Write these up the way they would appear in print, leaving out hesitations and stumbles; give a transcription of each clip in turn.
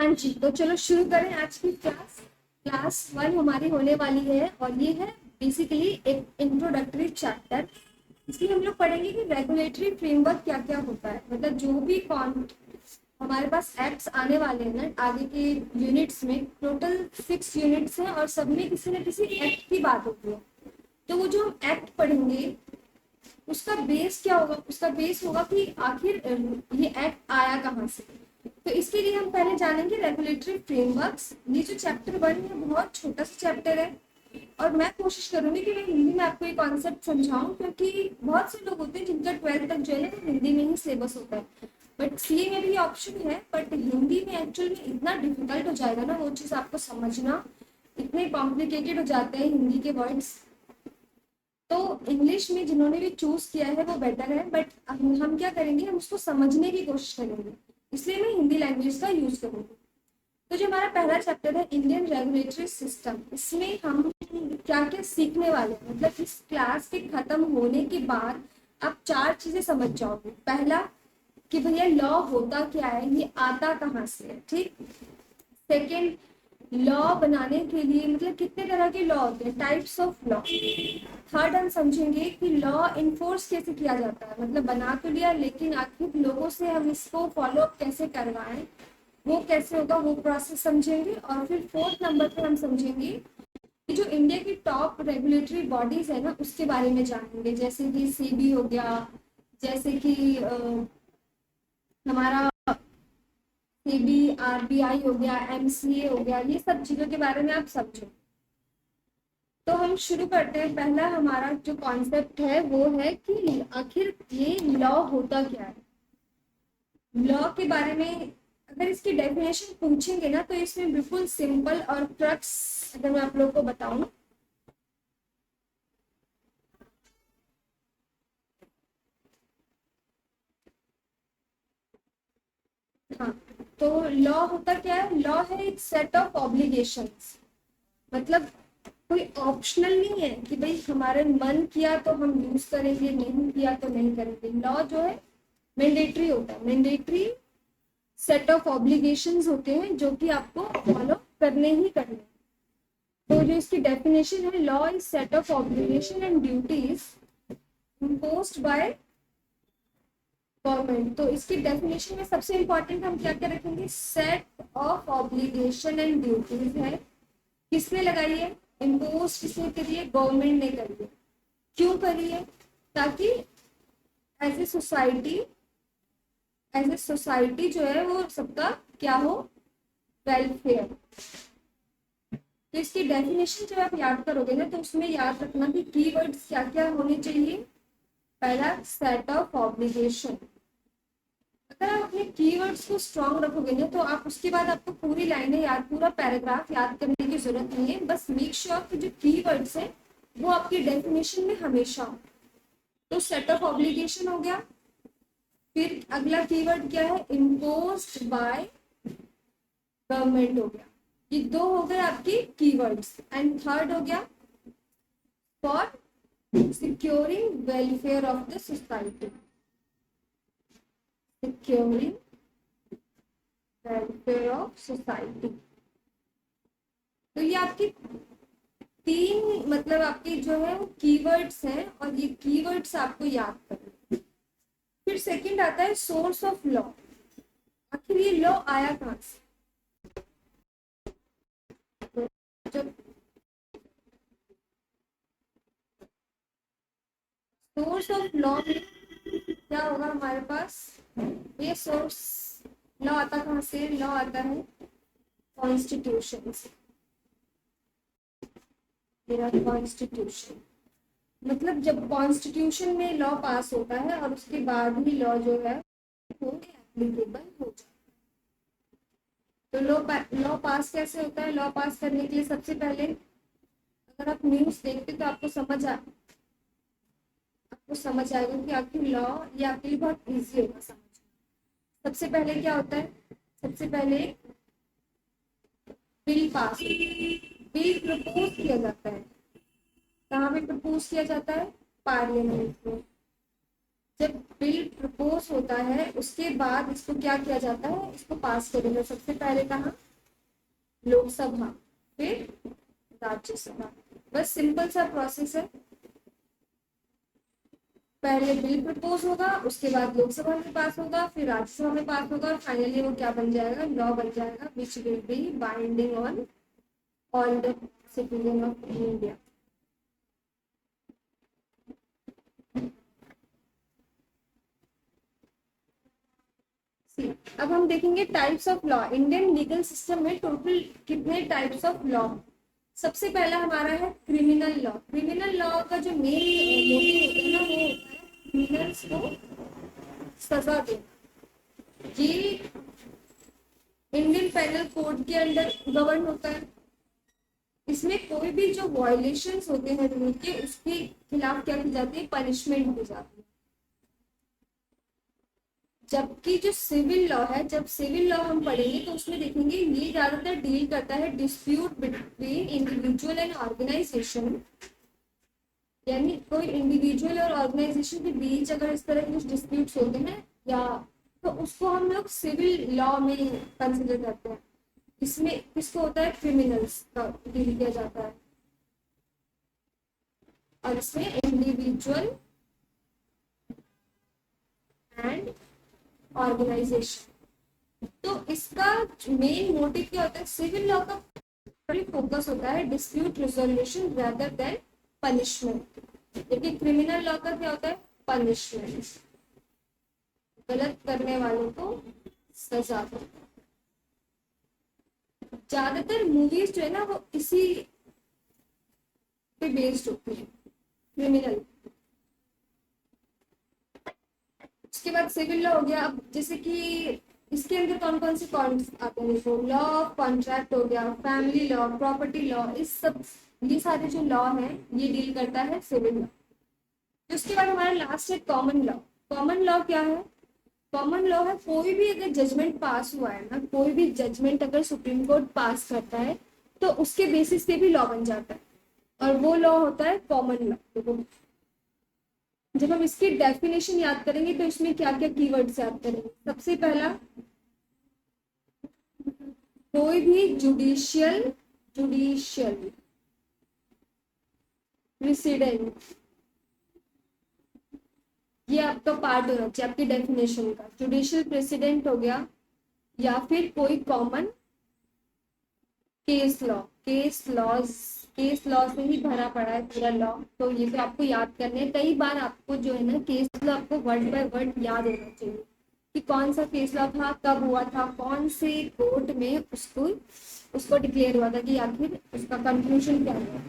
हाँ जी, तो चलो शुरू करें आज की क्लास। क्लास 1 हमारी होने वाली है और ये है बेसिकली एक इंट्रोडक्टरी चैप्टर। इसमें हम लोग पढ़ेंगे कि रेगुलेटरी फ्रेमवर्क क्या क्या होता है, मतलब जो भी कौन हमारे पास एक्ट्स आने वाले हैं ना आगे के यूनिट्स में, टोटल 6 यूनिट्स हैं और सब में किसी न किसी एक्ट की बात होती है। तो वो जो हम एक्ट पढ़ेंगे उसका बेस क्या होगा, उसका बेस होगा कि आखिर ये एक्ट आया कहाँ से। तो इसके लिए हम पहले जानेंगे रेगुलेटरी फ्रेमवर्क्स। ये जो चैप्टर 1 है बहुत छोटा सा चैप्टर है और मैं कोशिश करूंगी कि मैं हिंदी में आपको ये कॉन्सेप्ट समझाऊं, क्योंकि बहुत से लोग होते हैं जिनका 12th तक जो है वो हिंदी में ही सिलेबस होता है। बट सीए में भी ऑप्शन है, बट हिंदी में एक्चुअल में इतना डिफिकल्ट हो जाएगा ना वो चीज़ आपको समझना, इतने कॉम्प्लिकेटेड हो जाते हैं हिंदी के वर्ड्स। तो इंग्लिश में जिन्होंने भी चूज किया है वो बेटर है, बट हम क्या करेंगे, हम उसको समझने की कोशिश करेंगे, इसलिए मैं हिंदी लैंग्वेज का यूज करूंगी। तो जो हमारा पहला चैप्टर है इंडियन रेगुलेटरी सिस्टम, इसमें हम क्या क्या सीखने वाले हैं, मतलब इस क्लास के खत्म होने के बाद आप 4 चीजें समझ जाओगे। पहला कि भैया लॉ होता क्या है, ये आता कहाँ से है, ठीक। सेकेंड, लॉ बनाने के लिए मतलब कितने तरह के लॉ होते हैं, टाइप्स ऑफ लॉ। थर्ड, हम समझेंगे कि लॉ इन्फोर्स कैसे किया जाता है, मतलब बना तो लिया लेकिन आखिर लोगों से हम इसको फॉलो अप कैसे करवाएं, वो कैसे होगा, वो प्रोसेस समझेंगे। और फिर 4th नंबर पे हम समझेंगे कि जो इंडिया की टॉप रेगुलेटरी बॉडीज है ना उसके बारे में जानेंगे, जैसे कि सीबी हो गया, जैसे कि हमारा सीबी, आरबीआई हो गया, एमसीए हो गया, ये सब चीजों के बारे में आप समझो। तो हम शुरू करते हैं। पहला हमारा जो कॉन्सेप्ट है वो है कि आखिर ये लॉ होता क्या है। लॉ के बारे में अगर इसकी डेफिनेशन पूछेंगे ना तो इसमें बिल्कुल सिंपल और क्रक्स अगर मैं आप लोग को बताऊं, हाँ, तो लॉ होता क्या है, लॉ है एक सेट ऑफ ऑब्लिगेशंस, मतलब कोई ऑप्शनल नहीं है कि भाई हमारे मन किया तो हम यूज करेंगे, नहीं किया तो नहीं करेंगे। लॉ जो है मैंडेटरी होता है, मैंडेटरी सेट ऑफ ऑब्लिगेशंस होते हैं जो कि आपको फॉलो करने ही करने। तो जो इसकी डेफिनेशन है, law is set of obligation and duties imposed by government. तो इसकी डेफिनेशन में सबसे इंपॉर्टेंट हम क्या क्या रखेंगे, set of obligation and duties है, किसने लगाई है, इम्पोज किसने करी है, गवर्नमेंट ने करी है। क्यों करी है, ताकि as a society, as a society जो है वो सबका क्या हो, वेलफेयर। तो इसकी डेफिनेशन जब आप याद करोगे ना तो उसमें याद रखना कि कीवर्ड्स क्या क्या होने चाहिए। पहला, सेट ऑफ ऑब्लिगेशन। अगर आप अपने कीवर्ड्स को स्ट्रॉन्ग रखोगे ना तो आप उसके बाद आपको पूरी लाइनें याद, पूरा पैराग्राफ याद करने की जरूरत नहीं है, बस मेक श्योर कि जो कीवर्ड्स है वो आपकी डेफिनेशन में हमेशा हो। तो सेट ऑफ ऑब्लिगेशन हो गया। फिर अगला कीवर्ड क्या है, इम्पोज्ड बाय गवर्नमेंट हो गया। ये 2 हो गए आपकी कीवर्ड्स। एंड थर्ड हो गया for securing welfare of the society, securing welfare of society. तो ये आपकी 3 मतलब आपके जो है वो कीवर्ड्स हैं और ये कीवर्ड्स आपको याद करना। फिर सेकंड आता है सोर्स ऑफ लॉ, आखिर ये लॉ आया कहाँ से। जब सोर्स ऑफ लॉ में क्या होगा हमारे पास, ये सोर्स लॉ आता कहाँ से, लॉ आता है कॉन्स्टिट्यूशन से। मेरा कॉन्स्टिट्यूशन मतलब जब कॉन्स्टिट्यूशन में लॉ पास होता है और उसके बाद ही लॉ जो है वो एप्लीकेबल हो जाता है। तो लॉ पास कैसे होता है, लॉ पास करने के लिए सबसे पहले अगर आप न्यूज देखते तो आपको समझ आएगा कि आखिर लॉ ये आपके लिए बहुत इजी होगा समझ। सबसे पहले क्या होता है, सबसे पहले बिल पास, बिल प्रपोज किया जाता है। कहाँ पे प्रपोज किया जाता है, पार्लियामेंट में। जब बिल प्रपोज होता है उसके बाद इसको क्या किया जाता है, इसको पास करेंगे सबसे पहले कहाँ, लोकसभा, फिर राज्यसभा। बस सिंपल सा प्रोसेस है, पहले बिल प्रपोज होगा, उसके बाद लोकसभा में पास होगा, फिर राज्यसभा में पास होगा, और फाइनली वो क्या बन जाएगा, लॉ बन जाएगा, which will be binding on all the citizen of India. अब हम देखेंगे types of law. Indian legal system में टोटल कितने टाइप्स ऑफ लॉ। सबसे पहला हमारा है क्रिमिनल लॉ। क्रिमिनल लॉ का जो मेन मोटिव होता है ना, वो होता है क्रिमिनल्स को सजा देना। ये इंडियन पेनल कोड के अंडर गवर्न होता है। इसमें कोई भी जो वायलेशंस होते हैं रूल के, उसके खिलाफ क्या की जाती है, पनिशमेंट दी जाती है। जबकि जो सिविल लॉ है, जब सिविल लॉ हम पढ़ेंगे तो उसमें देखेंगे ये ज्यादातर डील करता है dispute between individual and organization. यानी कोई इंडिविजुअल और ऑर्गेनाइजेशन के बीच अगर इस तरह के कुछ डिस्प्यूट्स होते हैं या, तो उसको हम लोग सिविल लॉ में कंसिडर करते हैं। इसमें किसको होता है, क्रिमिनल्स का डील किया जाता है, और इसमें इंडिविजुअल एंड ऑर्गेनाइजेशन। तो इसका मेन मोटिव क्या होता है, सिविल लॉ का फोकस होता है dispute resolution rather than punishment, जबकि क्रिमिनल लॉ का क्या होता है, पनिशमेंट, गलत करने वालों को सजा दो। ज्यादातर मूवीज जो है ना वो इसी पे बेस्ड होती है, क्रिमिनल। उसके बाद सिविल लॉ हो गया। अब जैसे कि इसके अंदर कौन कौन से कॉन्स आते हैं, देखो, लॉ ऑफ कॉन्ट्रैक्ट हो गया, फैमिली लॉ, प्रॉपर्टी लॉ, इस सब, ये सारे जो लॉ हैं ये डील करता है सिविल लॉ। उसके बाद हमारा लास्ट है कॉमन लॉ। कॉमन लॉ क्या है, कॉमन लॉ है कोई भी अगर जजमेंट पास हुआ है ना, कोई भी जजमेंट अगर सुप्रीम कोर्ट पास करता है तो उसके बेसिस पे भी लॉ बन जाता है, और वो लॉ होता है कॉमन लॉ। देखो, जब हम इसकी डेफिनेशन याद करेंगे तो इसमें क्या क्या कीवर्ड्स याद करेंगे। सबसे पहला, कोई भी जुडिशियल जुडिशियल प्रेसिडेंट, ये आपका पार्ट होना चाहिए आपकी डेफिनेशन का। जुडिशियल प्रेसिडेंट हो गया, या फिर कोई common case law. Case law से ही भरा पड़ा है पूरा लॉ, तो ये तो आपको याद करने हैं। कई बार आपको जो है ना केस लॉ आपको वर्ड बाय वर्ड याद होना चाहिए कि कौन सा केस लॉ था, कब हुआ था, कौन से कोर्ट में उसको उसको डिक्लेयर हुआ था, कि आखिर उसका कंक्लूजन क्या हुआ।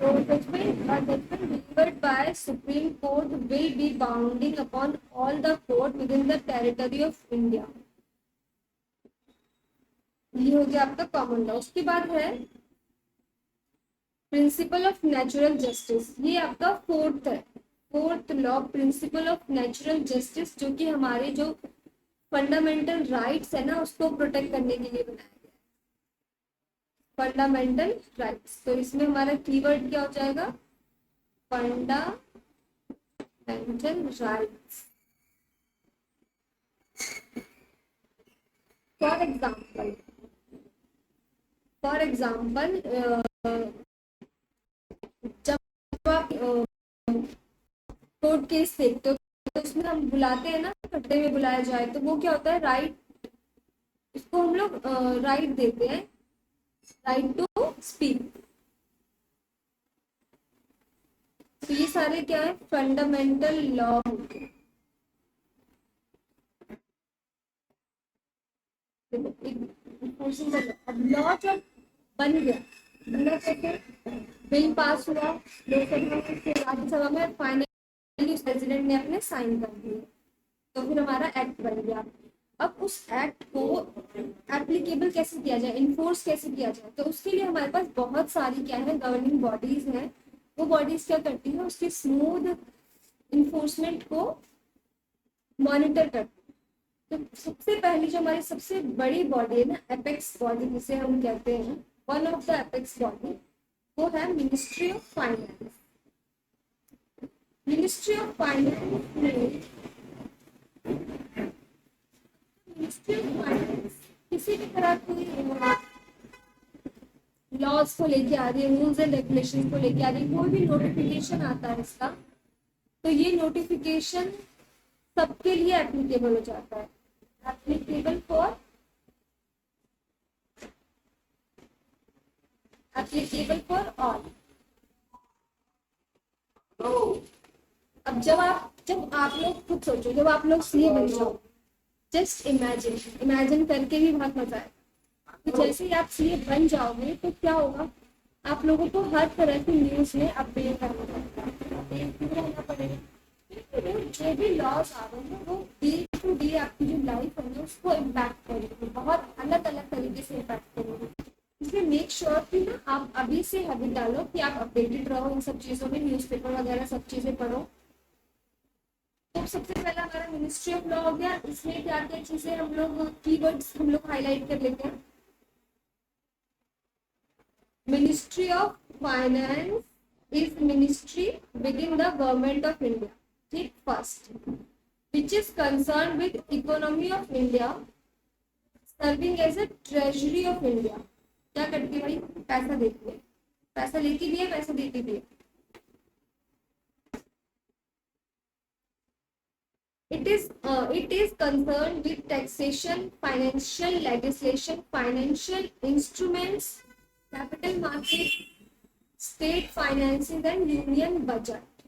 So judgment delivered by Supreme Court will be bounding upon all the court within the territory of India. ये हो गया आपका कॉमन लॉ। उसके बाद है प्रिंसिपल ऑफ नेचुरल जस्टिस। ये आपका फोर्थ है, fourth law, principle of natural justice, जो कि हमारे जो फंडामेंटल राइट्स है ना उसको प्रोटेक्ट करने के लिए बनाया गया, फंडामेंटल राइट्स। तो इसमें हमारा कीवर्ड क्या हो जाएगा, फंडामेंटल राइट्स। फॉर एग्जाम्पल जब आप कोर्ट केस देखते हो तो उसमें हम बुलाते हैं ना, खट्टे में बुलाया जाए, तो वो क्या होता है, राइट, इसको हम लोग राइट देते हैं, राइट टू स्पीक। तो ये सारे क्या है, फंडामेंटल लॉ होते हैं। अब लॉ जब बन गया, बिल पास हुआ लोकसभा में, फिर राज्यसभा में, फाइनली प्रेसिडेंट ने अपने साइन कर दिए, तो फिर हमारा एक्ट बन गया। अब उस एक्ट को एप्लीकेबल कैसे किया जाए, इन्फोर्स कैसे किया जाए, तो उसके लिए हमारे पास बहुत सारी क्या है, गवर्निंग बॉडीज हैं। वो बॉडीज क्या करती है, उसके स्मूथ इन्फोर्समेंट को मॉनिटर करती है। तो सबसे पहली जो हमारी सबसे बड़ी बॉडी है ना, एपेक्स बॉडी जिसे हम कहते हैं, one of the apex body वो है ministry of finance. Ministry of finance में मिनिस्ट्री ऑफ फाइनेंस किसी भी तरह की लॉज को लेके आ रही है, रूल्स एंड रेगुलेशन को लेके आ रही है, कोई भी नोटिफिकेशन आता है इसका, तो ये नोटिफिकेशन सबके लिए एप्लीकेबल हो जाता है, एप्लीकेबल फॉर ऑल। अब जब आप लोग खुद सोचो, जब आप लोग सीए बन जाओ, जस्ट इमेजिन करके भी बहुत मजा आएगा। तो जैसे ही आप सीए बन जाओगे तो क्या होगा, आप लोगों को हर तरह की न्यूज में अपडेट रहना पड़ेगा। जो भी लॉज आ रहे हैं वो डे टू डे आपकी जो लाइफ है उसको इम्पैक्ट करेंगे, बहुत अलग अलग तरीके से इम्पैक्ट करेंगे। इसलिए मेक श्योर कि ना आप अभी से हैबिट डालो कि आप अपडेटेड रहो इन सब चीज़ों में, न्यूज़पेपर वगैरह सब चीज़ें पढ़ो। तो सबसे पहला हमारा मिनिस्ट्री ऑफ लॉ हो गया। इसमें क्या क्या चीज़ें हम लोग कीवर्ड्स हम लोग हाईलाइट कर लेते हैं। Ministry of finance is ministry within the government of India, ठीक, first, which is concern with economy of India, serving as a treasury of India. क्या करती है भाई, पैसा देती है, पैसा लेती भी है, पैसा देती भी है। It is concerned with taxation, financial legislation, financial instruments, capital market, state finances and union budget.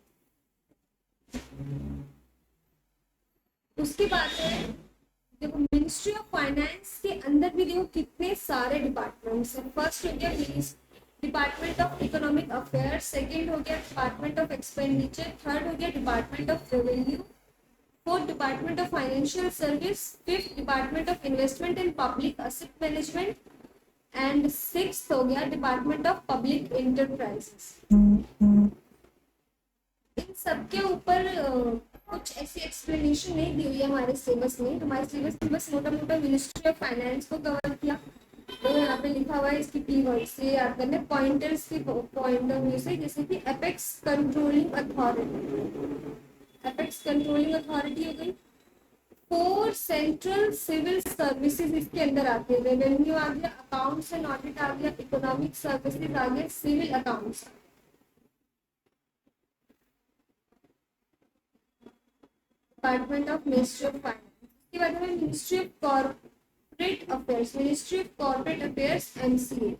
उसके बाद है देखो मिनिस्ट्री ऑफ फाइनेंस के अंदर भी देखो कितने सारे डिपार्टमेंट्स हैं। फर्स्ट हो गया department of economic affairs, second हो गया डिपार्टमेंट ऑफ एक्सपेंडिचर, थर्ड हो गया department of revenue, fourth department of financial service, fifth department of investment and public asset management and sixth हो गया डिपार्टमेंट ऑफ पब्लिक इंटरप्राइजेस। इन सबके ऊपर कुछ ऐसी एक्सप्लेनेशन नहीं दी हुई है हमारे सिलेबस में। हमारे सिलेबस में बस मोटा मोटा मिनिस्ट्री ऑफ फाइनेंस को कवर किया, तो यहाँ पे लिखा हुआ है इसकी कीवर्ड से याद करने पॉइंटर्स के पॉइंट ऑफ व्यू से, जैसे कि apex controlling authority, apex controlling authority हो गई। 4 सेंट्रल सिविल सर्विसेज इसके अंदर आते हैं, रेवेन्यू आ गया, अकाउंट्स एंड ऑडिट आ गया, इकोनॉमिक सर्विसेज आ गया, civil accounts. Department of ministry of finance. इसके बाद हमें ministry of corporate affairs, ministry of corporate affairs MCA.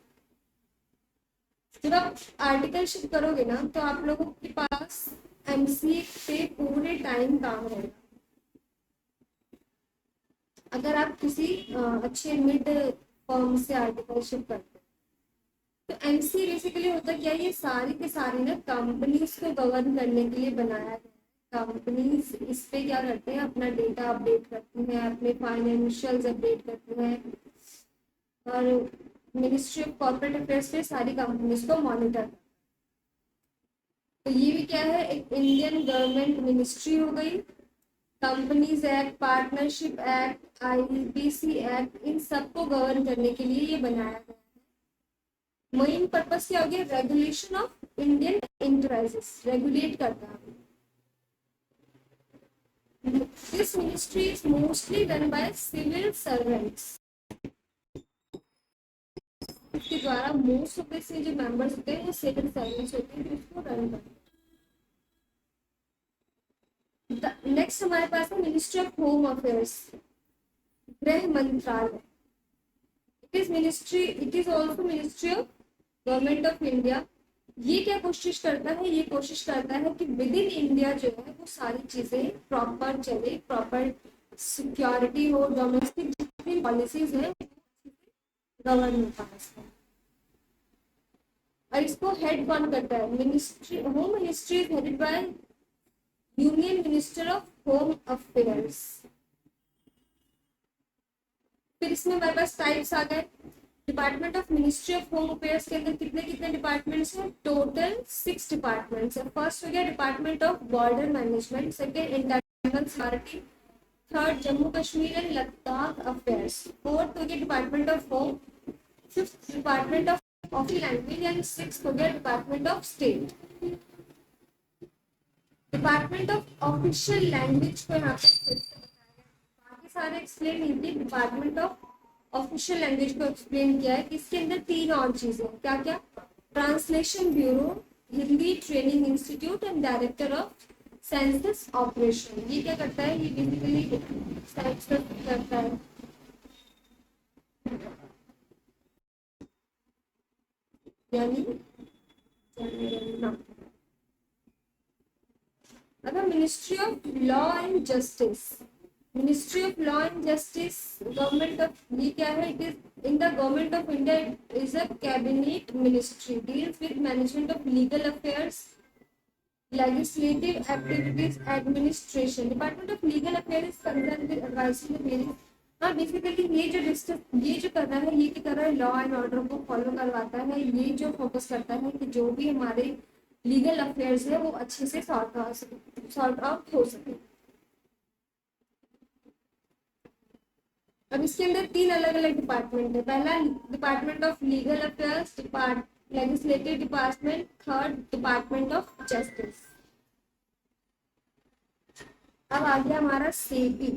जब आप आर्टिकलशिप करोगे ना तो आप लोगों के पास एमसीए पे पूरे टाइम काम रहेगा। अगर आप किसी अच्छे मिड फर्म से आर्टिकलशिप करते हैं तो एमसीए बेसिकली होता क्या है, ये सारी के सारी ना कंपनीज को गवर्न करने के लिए बनाया गया। कंपनीज इस पे क्या करते हैं, अपना डेटा अपडेट करती हैं, अपने फाइनेंशियल्स अपडेट करती हैं, और मिनिस्ट्री ऑफ कॉर्पोरेट अफेयर्स पे सारी कंपनीज को मॉनिटर। तो ये भी क्या है, एक इंडियन गवर्नमेंट मिनिस्ट्री हो गई। Companies act, partnership act, IBC act, इन सबको गवर्न करने के लिए ये बनाया गया है। मेन पर्पस क्या हो गया, regulation of Indian enterprises, regulate करता है। This ministry is mostly run by civil servants. इसके द्वारा मोस्ट ऑफ से जो मेंबर्स होते हैं वो सिविल सर्वेंट्स होते हैं जो इसको रन करते हैं। नेक्स्ट हमारे पास है मिनिस्ट्री ऑफ होम अफेयर्स, गृह मंत्रालय। It is also ministry of government of India. ये क्या कोशिश करता है, ये कोशिश करता है कि विद इन इंडिया जो है वो सारी चीजें प्रॉपर चले, प्रॉपर सिक्योरिटी हो, डोमेस्टिक जितनी पॉलिसीज है गवर्न होता है इसका। और इसको हेड कौन करता है, ministry, home ministry is headed by union minister of home affairs. फिर इसमें हमारे पास टाइप्स आ गए। Department of ministry of home affairs के अंदर कितने कितने डिपार्टमेंट्स हैं, टोटल 6 डिपार्टमेंट्स हैं। फर्स्ट हो गया department of border management, second internal security, third Jammu Kashmir and Ladakh affairs, fourth हो गया department of home, fifth department of of language and 6 हो गया department of state. Department of official language को यहाँ पे फिर से बताया, बाकी सारे एक्सप्लेन नहीं किए, डिपार्टमेंट ऑफ ऑफिशियल लैंग्वेज को एक्सप्लेन किया है। इसके अंदर 3 और चीजें, क्या क्या, translation bureau, Hindi training institute and director of census operation. ये क्या करता है, ये बेसिकली सेंसस करता है। यानी अगर ministry of law and justice, ministry of law and justice government of, ये क्या है, it is in the government of India, is a cabinet ministry, deals with management of legal affairs, legislative activities, administration. Department of Legal Affairs is concerned with advising the various, हाँ basically ये जो कर रहा है, ये क्या कर रहा है, लॉ एंड ऑर्डर को फॉलो करवाता है। ये जो फोकस करता है कि जो भी हमारे लीगल अफेयर्स है वो अच्छे से सॉर्ट आउट हो सके। अब इसके अंदर 3 अलग अलग डिपार्टमेंट है। पहला department of legal affairs, legislative department, third department of justice. अब आ गया हमारा SEBI.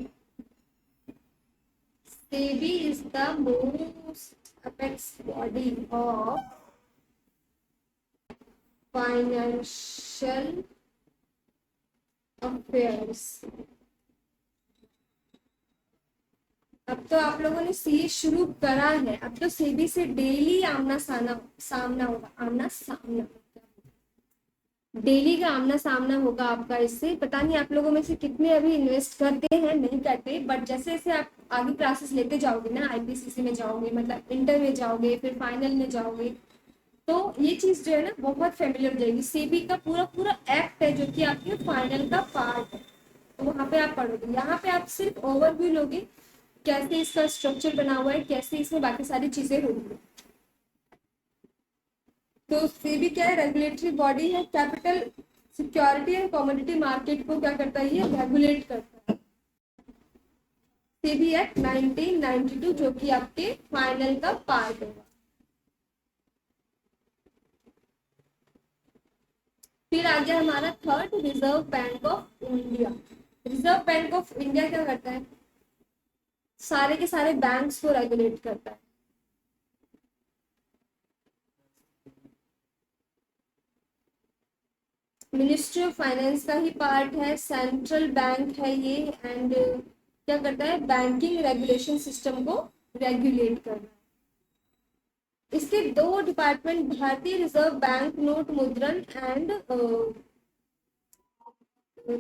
SEBI is the most apex body of financial affairs. अब तो आप लोगों ने सी शुरू करा है, अब तो सेबी से डेली आमना सामना होगा, आमना सामना, डेली का आमना सामना होगा आपका इससे। पता नहीं आप लोगों में से कितने अभी इन्वेस्ट करते हैं, नहीं करते, बट जैसे जैसे आप आगे क्लासेस लेते जाओगे ना, आईपीसीसी में जाओगे, मतलब इंटर में जाओगे, फिर फाइनल में जाओगे, तो ये चीज जो है ना बहुत फेमिलियर हो जाएगी। सेबी का पूरा पूरा एक्ट है जो कि आपके फाइनल का पार्ट है, तो वहां पे आप पढ़ोगे। यहाँ पे आप सिर्फ ओवरव्यू लोगे, कैसे इसका स्ट्रक्चर बना हुआ है, कैसे इसमें बाकी सारी चीजें होंगी। तो सेबी क्या है, रेगुलेटरी बॉडी है, capital security and commodity market को क्या करता है, ये रेगुलेट करता है। सेबी एक्ट 1992 जो कि आपके फाइनल का पार्ट होगा। फिर आ गया हमारा third, reserve bank of India. Reserve bank of India क्या करता है, सारे के सारे बैंक्स को रेगुलेट करता है। मिनिस्ट्री ऑफ फाइनेंस का ही पार्ट है, सेंट्रल बैंक है ये, एंड क्या करता है, बैंकिंग रेगुलेशन सिस्टम को रेगुलेट करना है। इसके 2 डिपार्टमेंट, भारतीय रिजर्व बैंक नोट मुद्रण एंड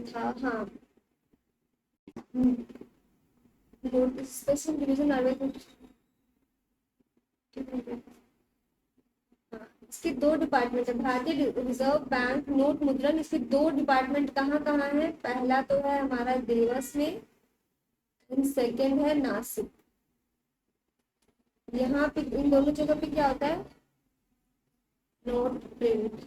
था, हाँ स्पेशल डिवीजन इसके 2 डिपार्टमेंट है, भारतीय रिजर्व बैंक नोट मुद्रण। इसके 2 डिपार्टमेंट कहाँ कहाँ है, पहला तो है हमारा देवस में, सेकेंड है नासिक। यहाँ पे इन दोनों जगह पे क्या होता है, नोट प्रिंट,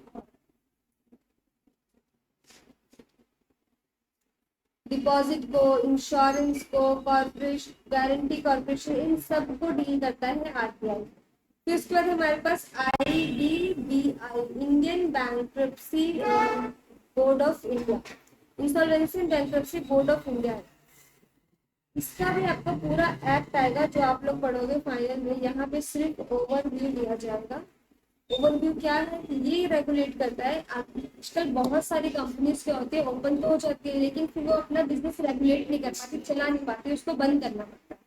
डिपॉजिट को, इंश्योरेंस को, कॉर्पोरेशन गारंटी कॉर्पोरेशन, इन सब को डील करता है आरबीआई। फिर उसके बाद हमारे पास IBBI, Indian bankruptcy board of India, insolvency and bankruptcy board of India है। इसका भी आपका पूरा एक्ट आएगा जो आप लोग पढ़ोगे फाइनल में। यहाँ पे सिर्फ ओवरव्यू दिया जाएगा। ओवरव्यू क्या है, ये रेगुलेट करता है। आजकल बहुत सारी कंपनीज के होते हैं, ओपन तो हो जाती है, लेकिन फिर वो अपना बिजनेस रेगुलेट नहीं कर पाती, चला नहीं पाती, उसको बंद करना पड़ता है।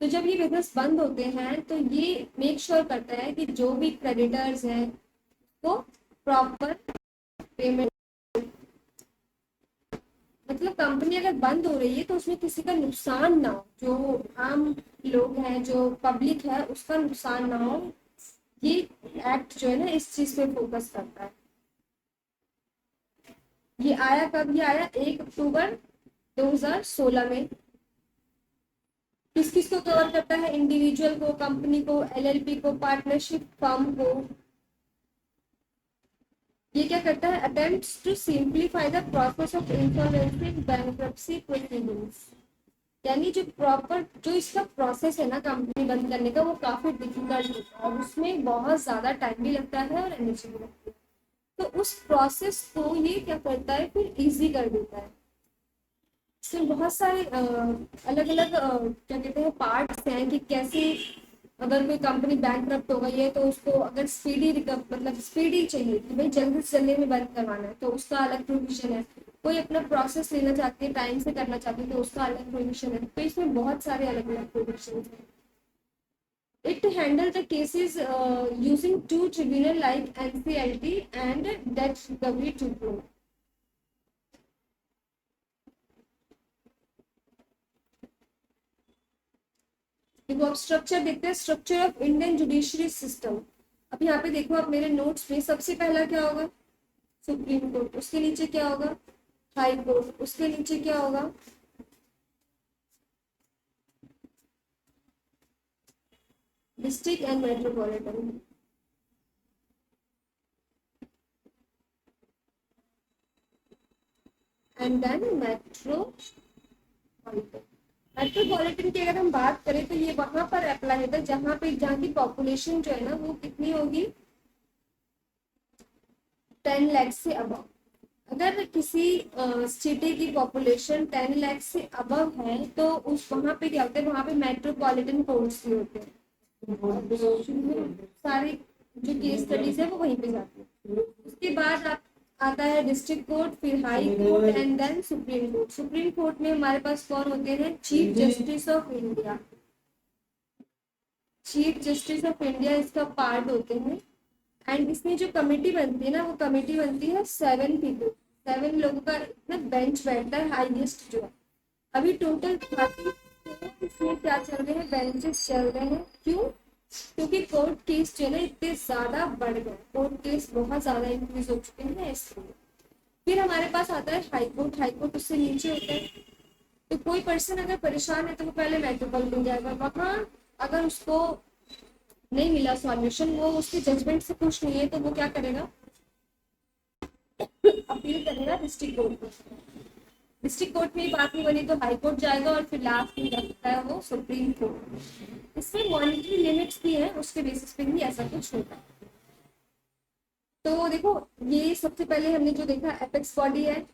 तो जब ये बिजनेस बंद होते हैं तो ये मेक श्योर करता है कि जो भी क्रेडिटर्स हैं वो प्रॉपर पेमेंट, मतलब कंपनी अगर बंद हो रही है तो उसमें किसी का नुकसान ना हो, जो आम लोग हैं, जो पब्लिक है, उसका नुकसान ना हो। ये एक्ट जो है ना इस चीज पे फोकस करता है। ये आया कब, ये आया 1 अक्टूबर 2016 में। किस किस को कवर करता है, इंडिविजुअल को, कंपनी को, LLP को, पार्टनरशिप फर्म को। ये क्या करता है, attempts to simplify the process of insolvency and bankruptcy proceedings. यानी जो प्रॉपर जो इसका प्रोसेस है ना कंपनी बंद करने का, वो काफी डिफिकल्ट होता है और उसमें बहुत ज्यादा टाइम भी लगता है और एनर्जी भी लगती है। तो उस प्रोसेस को ये क्या करता है, फिर इजी कर देता है। इसमें बहुत सारे अलग अलग क्या कहते हैं पार्ट्स हैं कि कैसे अगर कोई कंपनी बैंकरप्ट हो गई है तो उसको अगर स्पीडी मतलब स्पीडी चाहिए कि भाई जल्दी से जल्दी में बंद करवाना है, तो उसका अलग प्रोविजन है। कोई अपना प्रोसेस लेना चाहती है, टाइम से करना चाहती है, तो उसका अलग प्रोविजन है। तो इसमें बहुत सारे अलग अलग प्रोविजन है। It handle the cases using two tribunal like NCLT and debt recovery tribunal. देखो अब स्ट्रक्चर देखते हैं, structure of Indian judiciary system. अब यहाँ पे देखो आप मेरे नोट्स में, सबसे पहला क्या होगा, सुप्रीम कोर्ट, उसके नीचे क्या होगा, हाई कोर्ट, उसके नीचे क्या होगा, district and metropolitan. And then metropolitan. Metropolitan की अगर हम बात करें तो ये वहां पर अप्लाई होता है जहाँ की पॉपुलेशन जो है ना वो कितनी होगी, 10 लाख से अबव। अगर किसी सिटी की पॉपुलेशन 10 लाख से अबव है तो उस वहां पे क्या होता है, वहां पे मेट्रोपॉलिटन कोर्ट्स भी होते हैं। सारे जो केस स्टडीज है वो वहीं पे जाती है। उसके बाद आप आता है डिस्ट्रिक्ट कोर्ट, फिर high court and then supreme court. Supreme court में हमारे पास कौन होते हैं, chief justice of India. Chief justice of India इसका पार्ट होते हैं। एंड इसमें जो कमेटी बनती है ना, वो कमेटी बनती है 7 पीपल, 7 लोगों का इतना बेंच बैठता है, हाईएस्ट जो है। अभी टोटल 30 इसमें क्या चल रहे हैं, बेंचेस चल रहे हैं। क्यों, क्योंकि कोर्ट केस जो है ना इतने ज्यादा बढ़ गए, कोर्ट केस बहुत ज्यादा इंक्रीज हो चुके हैं इसलिए। फिर हमारे पास आता है हाई कोर्ट। हाई कोर्ट उससे नीचे होता है। तो कोई पर्सन अगर परेशान है तो वो पहले मेट्रोपॉलिटन जाएगा, वहां अगर उसको नहीं मिला सॉल्यूशन, वो उसके जजमेंट से खुश नहीं है, तो वो क्या करेगा, अपील करेगा डिस्ट्रिक्ट कोर्ट को। डिस्ट्रिक्ट कोर्ट में बात नहीं बनी तो हाई कोर्ट जाएगा और फिर लास्ट में जाता है वो सुप्रीम कोर्ट। इसमें मॉनिटरी लिमिट्स भी है, उसके बेसिस पे भी ऐसा कुछ होता है। तो देखो ये सबसे पहले हमने जो देखा एपेक्स बॉडी है,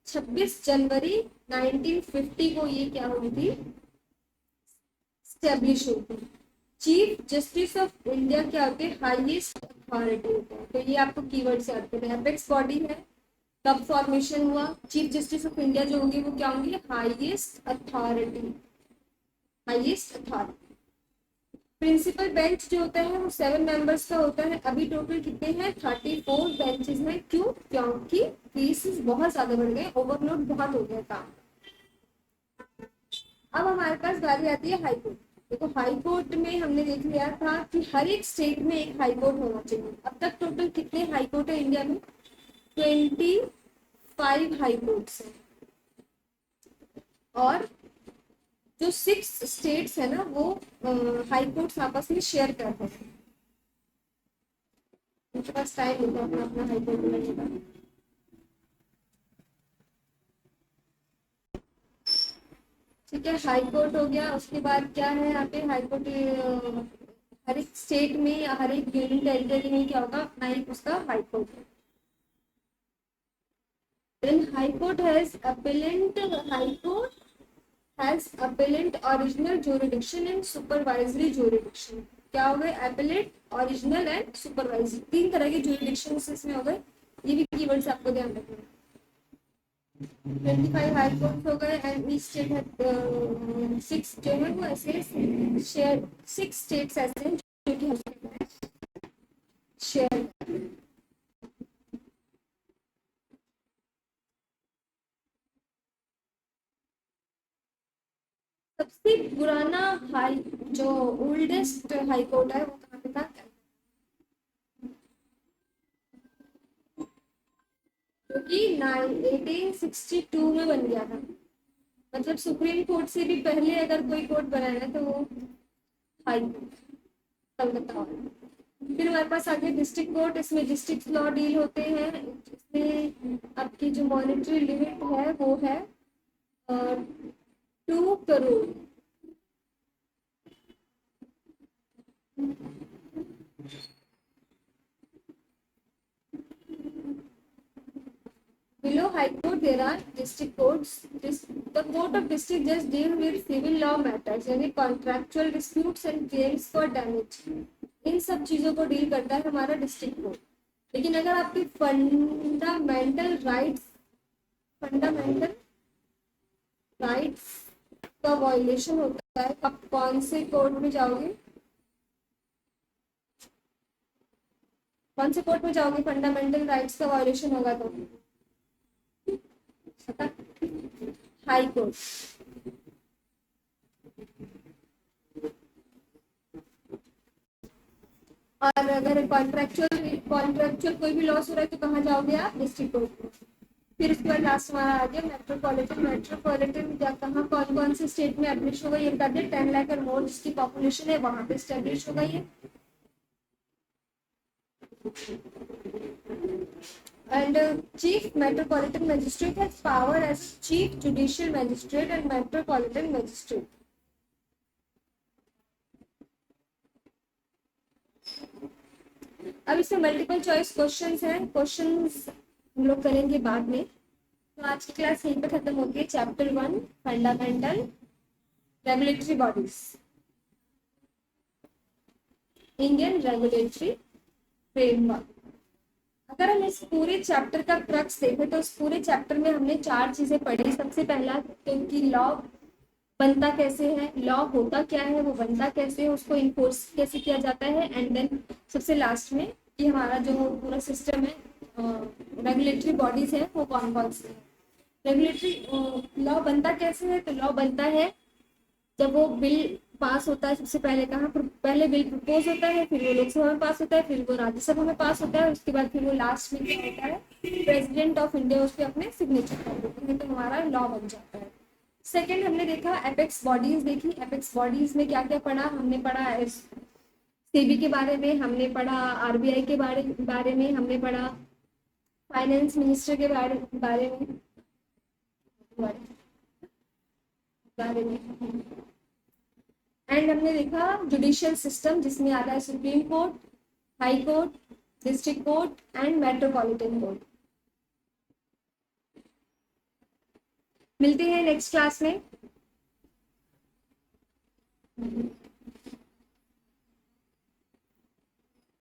26 जनवरी 1950 को ये क्या हुई थी, स्टेब्लिश हुई थी। चीफ जस्टिस ऑफ इंडिया क्या होते हैं, हाईएस्ट अथॉरिटी होते हैं। तो ये आपको कीवर्ड से आते हैं। एपेक्स बॉडी है, कब फॉर्मेशन हुआ, चीफ जस्टिस ऑफ इंडिया जो होंगे वो क्या होंगे, highest authority, highest authority. Principal bench जो होता है वो 7 मेंबर्स का होता है। अभी टोटल कितने हैं, 34 बेंचेस हैं। क्यों, क्योंकि केसेस बहुत ज्यादा बढ़ गए, ओवरलोड बहुत हो गया काम। अब हमारे पास बारी आती है हाई कोर्ट। देखो हाई कोर्ट में हमने देख लिया था कि हर एक स्टेट में एक हाई कोर्ट होना चाहिए। अब तक टोटल कितने हाई कोर्ट है इंडिया में, 25 हाई कोर्ट्स हैं। और जो 6 स्टेट्स है ना वो हाई कोर्ट्स आपस में शेयर करते हैं। उनके पास टाइम होता है अपना अपना हाई कोर्ट बनाने का। ठीक है, हाई कोर्ट हो गया। उसके बाद क्या है यहाँ पे, हाई कोर्ट हर एक स्टेट में या हर एक यूनियन टेरिटरी में क्या होगा, अपना एक उसका हाई कोर्ट है। Then High Court has appellant. High Court has appellant, original jurisdiction and supervisory jurisdiction. क्या हो गए, appellate, original and supervisory, 3 तरह के jurisdiction इसमें हो गए। ये भी कीवर्ड्स आपको ध्यान रखना है। 25 हाई कोर्ट हो गए एंड ईच स्टेट है 6 जो है वो ऐसे शेयर, 6 स्टेट्स ऐसे हैं जो कि हमने शेयर। सबसे पुराना हाई, जो ओल्डेस्ट हाई कोर्ट है वो कहाँ पे था, जो कि 1862 में बन गया था। मतलब सुप्रीम कोर्ट से भी पहले अगर कोई कोर्ट बनाया है तो वो हाई कोर्ट, कलकत्ता वाला। फिर हमारे पास आगे डिस्ट्रिक्ट कोर्ट, इसमें डिस्ट्रिक्ट लॉ डील होते हैं। इसमें आपकी जो मॉनेटरी लिमिट है वो है 2 crore. Below High Court, there are district courts. The Court of District just deal with civil law matters, यानी contractual disputes and claims for damage. इन सब चीजों को डील करता है हमारा डिस्ट्रिक्ट कोर्ट। लेकिन अगर आपके फंडामेंटल राइट्स का वायलेशन होता है, आप कौन से कोर्ट में जाओगे? कौन से कोर्ट में जाओगे फंडामेंटल राइट्स का वायलेशन होगा तो? High court. और अगर कॉन्ट्रेक्चुअल कोई भी लॉस हो रहा है तो कहाँ जाओगे आप? डिस्ट्रिक्ट कोर्ट में। फिर उसके बाद लास्ट हमारा आ गया मेट्रोपॉलिटन कहाँ कौन कौन से स्टेट में एडमिश होगा ये बता दिया। 10 लाख और मोर जिसकी पॉपुलेशन है वहां पे स्टैब्लिश होगा ये। And Chief Metropolitan Magistrate has power as Chief Judicial Magistrate and Metropolitan Magistrate. अब इसमें मल्टीपल चॉइस क्वेश्चंस हैं। क्वेश्चंस हम लोग करेंगे बाद में। तो आज की क्लास यहीं पे खत्म होगी। Chapter 1 fundamental regulatory bodies, Indian regulatory framework. अगर हम इस पूरे चैप्टर का क्रक्स देखें तो इस पूरे चैप्टर में हमने 4 चीजें पढ़ी। सबसे पहला तो कि लॉ बनता कैसे है, लॉ होता क्या है, वो बनता कैसे है, उसको इन्फोर्स कैसे किया जाता है, एंड देन सबसे लास्ट में कि हमारा जो पूरा सिस्टम है रेगुलेटरी बॉडीज है वो कौन कौन से है। रेगुलेटरी लॉ बनता कैसे है? तो लॉ बनता है जब वो बिल पास होता है। सबसे पहले कहाँ पहले बिल प्रपोज होता है, फिर वो लोकसभा में पास होता है, फिर वो राज्यसभा में पास होता है, उसके बाद फिर वो लास्ट में क्या होता है, प्रेसिडेंट ऑफ इंडिया उस पर अपने सिग्नेचर कर देते हैं, तो हमारा लॉ बन जाता है। सेकेंड हमने देखा एपेक्स बॉडीज देखी। एपेक्स बॉडीज में क्या क्या पढ़ा? हमने पढ़ा सेबी के बारे में, हमने पढ़ा आरबीआई के बारे में, हमने पढ़ा फाइनेंस मिनिस्टर के बारे में एंड हमने देखा जुडिशियल सिस्टम जिसमें आता है supreme court, high court, district court and metropolitan court. मिलते हैं नेक्स्ट क्लास में।